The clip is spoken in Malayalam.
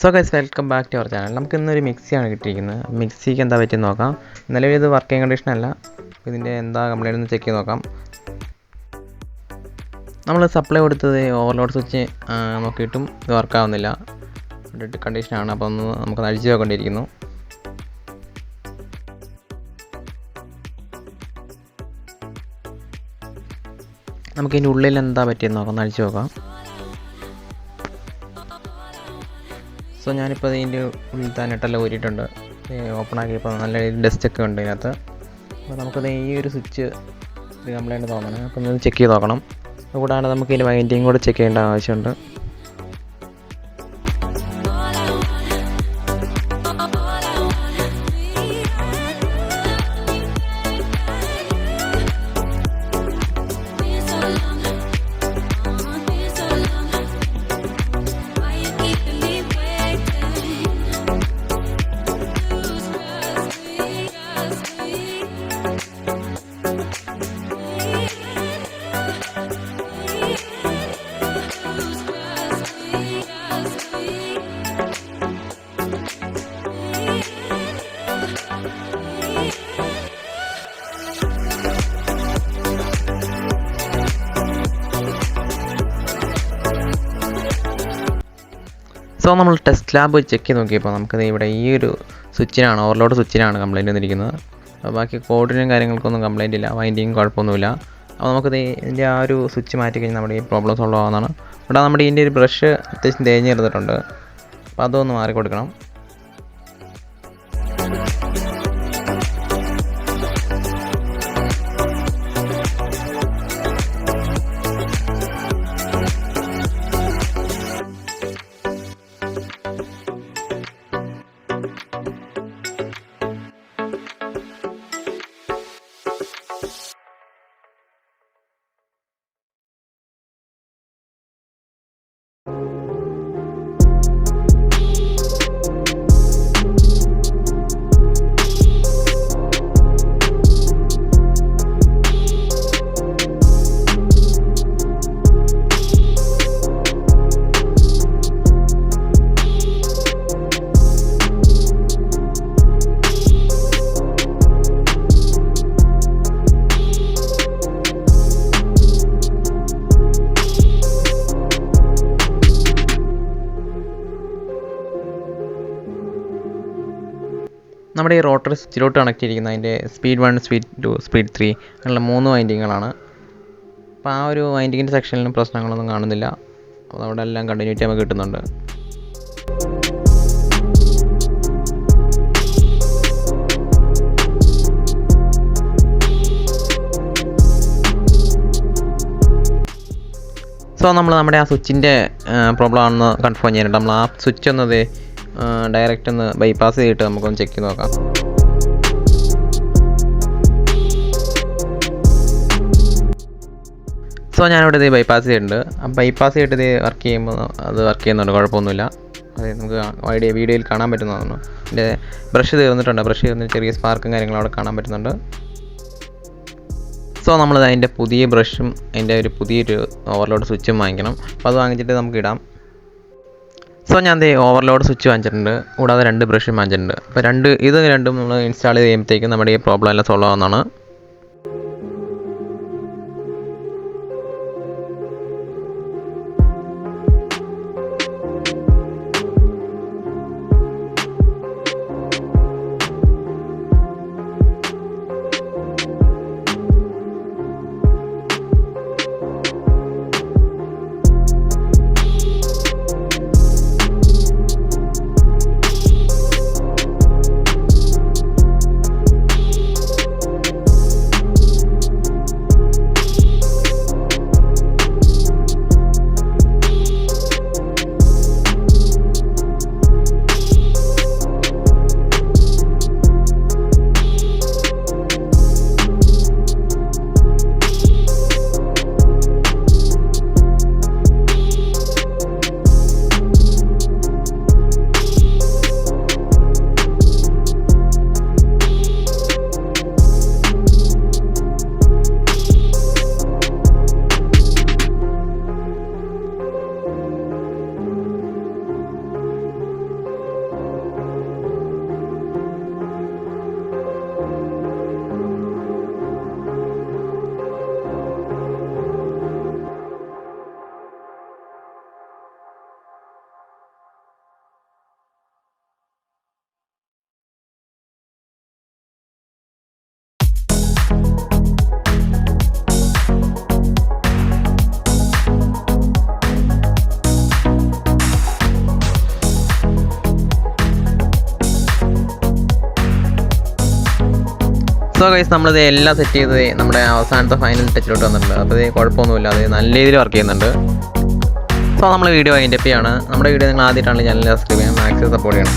So guys, welcome back to our channel. നമുക്ക് ഇന്നൊരു മിക്സിയാണ് കിട്ടിയിരിക്കുന്നത്. മിക്സിക്ക് എന്താ പറ്റി നോക്കാം. നിലവിൽ ഇത് വർക്കിംഗ് കണ്ടീഷൻ അല്ല. ഇതിൻ്റെ എന്താ കംപ്ലൈൻറ്റ് ഒന്ന് ചെക്ക് ചെയ്ത് നോക്കാം. നമ്മൾ സപ്ലൈ കൊടുത്തത് ഓവർലോഡ് സ്വിച്ച് നോക്കിയിട്ടും ഇത് വർക്കാവുന്നില്ല. ഡെഡ് കണ്ടീഷനാണ്. അപ്പോൾ ഒന്ന് നമുക്ക് അഴിച്ച് നോക്കേണ്ടിയിരിക്കുന്നു. നമുക്കിതിൻ്റെ ഉള്ളിൽ എന്താ പറ്റിയെന്ന് നോക്കാം, ഒന്ന് അഴിച്ച് നോക്കാം. സോ ഞാനിപ്പോൾ ഇതിൻ്റെ ഉള്ളിൽ തന്നെ നെട്ടെല്ലാം ഊരിയിട്ടുണ്ട്. ഓപ്പൺ ആക്കിയപ്പോൾ നല്ല ഡസ്റ്റൊക്കെ ഉണ്ട് ഇതിനകത്ത്. അപ്പോൾ നമുക്കത് ഈ ഒരു സ്വിച്ച് ഇത് കംപ്ലൈൻറ്റ് തോന്നണം. അപ്പോൾ ഒന്ന് ചെക്ക് ചെയ്ത് നോക്കണം. അതുകൂടാതെ നമുക്ക് ഇതിൻ്റെ വൈൻഡിങ് കൂടെ ചെക്ക് ചെയ്യേണ്ട ആവശ്യമുണ്ട്. സോ നമ്മൾ ടെസ്റ്റ് ലാബ് ചെക്ക് ചെയ്ത് നോക്കിയപ്പോൾ നമുക്കത് ഇവിടെ ഈ ഒരു സ്വിച്ചിനാണ്, ഓവർലോഡ് സ്വിച്ചിനാണ് കംപ്ലൈൻറ്റ് വന്നിരിക്കുന്നത്. അപ്പോൾ ബാക്കി കോഡിനും കാര്യങ്ങൾക്കൊന്നും കംപ്ലൈൻറ്റ് ഇല്ല, വൈൻഡിങ് കുഴപ്പമൊന്നുമില്ല. അപ്പോൾ നമുക്കത് ഇതിൻ്റെ ആ ഒരു സ്വിച്ച് മാറ്റി കഴിഞ്ഞാൽ നമ്മുടെ ഈ പ്രോബ്ലം സോൾവ് ആവുന്നതാണ്. ഇവിടെ നമ്മുടെ ഇതിൻ്റെ ഒരു ബ്രഷ് അത്യാവശ്യം തേഞ്ഞ് ഇരുന്നിട്ടുണ്ട്. അപ്പോൾ അതൊന്ന് മാറി കൊടുക്കണം. നമ്മുടെ ഈ റോട്ടറി സ്വിച്ചിലോട്ട് കണക്ട് ചെയ്തിരിക്കുന്ന അതിൻ്റെ സ്പീഡ് 1, സ്പീഡ് 2, സ്പീഡ് 3 അങ്ങനെയുള്ള 3 വൈൻഡിങ്ങുകളാണ്. അപ്പോൾ ആ ഒരു വൈൻഡിങ്ങിൻ്റെ സെക്ഷനിലും പ്രശ്നങ്ങളൊന്നും കാണുന്നില്ല. അപ്പോൾ അവിടെ എല്ലാം കണ്ടിന്യൂറ്റി നമുക്ക് കിട്ടുന്നുണ്ട്. സോ നമ്മുടെ ആ സ്വിച്ചിൻ്റെ പ്രോബ്ലം ആണെന്ന് കൺഫേം ചെയ്യാനുണ്ട്. നമ്മൾ ആ സ്വിച്ച് ഒന്നത് ഡയറക്റ്റ് ഒന്ന് ബൈപ്പാസ് ചെയ്തിട്ട് നമുക്കൊന്ന് ചെക്ക് ചെയ്ത് നോക്കാം. സോ ഞാനിവിടെ ഇത് ബൈപ്പാസ് ചെയ്തിട്ടുണ്ട്. ആ ബൈപ്പാസ് ചെയ്തിട്ട് ഇത് വർക്ക് ചെയ്യുമ്പോൾ അത് വർക്ക് ചെയ്യുന്നുണ്ട്, കുഴപ്പമൊന്നുമില്ല. അതായത് നമുക്ക് വീഡിയോയിൽ കാണാൻ പറ്റുന്നതാണ്. എൻ്റെ ബ്രഷ് തീർന്നിട്ടുണ്ട്. ബ്രഷ് തീർന്നിട്ട് ചെറിയ സ്പാർക്കും കാര്യങ്ങളും അവിടെ കാണാൻ പറ്റുന്നുണ്ട്. സോ നമ്മളത് അതിൻ്റെ പുതിയ ബ്രഷും അതിൻ്റെ ഒരു പുതിയൊരു ഓവർലോഡ് സ്വിച്ചും വാങ്ങിക്കണം. അപ്പോൾ അത് വാങ്ങിച്ചിട്ട് നമുക്ക് ഇടാം. സോ ഞാൻ ഓവർലോഡ് സ്വിച്ച് വാങ്ങിച്ചിട്ടുണ്ട്, കൂടാതെ 2 ബ്രഷും വാങ്ങിച്ചിട്ടുണ്ട്. അപ്പോൾ ഇത് രണ്ടും നമ്മൾ ഇൻസ്റ്റാൾ ചെയ്ത് കഴിയുമ്പോഴത്തേക്കും നമ്മുടെ ഈ പ്രോബ്ലം എല്ലാം സോൾവ് ആവുന്നതാണ്. സോ ഗൈസ് നമ്മളിത് എല്ലാം സെറ്റ് ചെയ്ത് നമ്മുടെ അവസാനത്തെ ഫൈനൽ ടച്ചിലോട്ട് വന്നിട്ടുണ്ട്. അപ്പോൾ ഇത് കുഴപ്പമൊന്നുമില്ല, അത് നല്ല രീതിയിൽ വർക്ക് ചെയ്യുന്നുണ്ട്. സോ നമ്മൾ വീഡിയോ അതിൻ്റെ ആണ്. നമ്മുടെ വീഡിയോ നിങ്ങൾ ആദ്യമായിട്ടാണെങ്കിൽ ചാനൽ സബ്സ്ക്രൈബ് ചെയ്യാൻ മാക്സിമം സപ്പോർട്ട് ചെയ്യണം.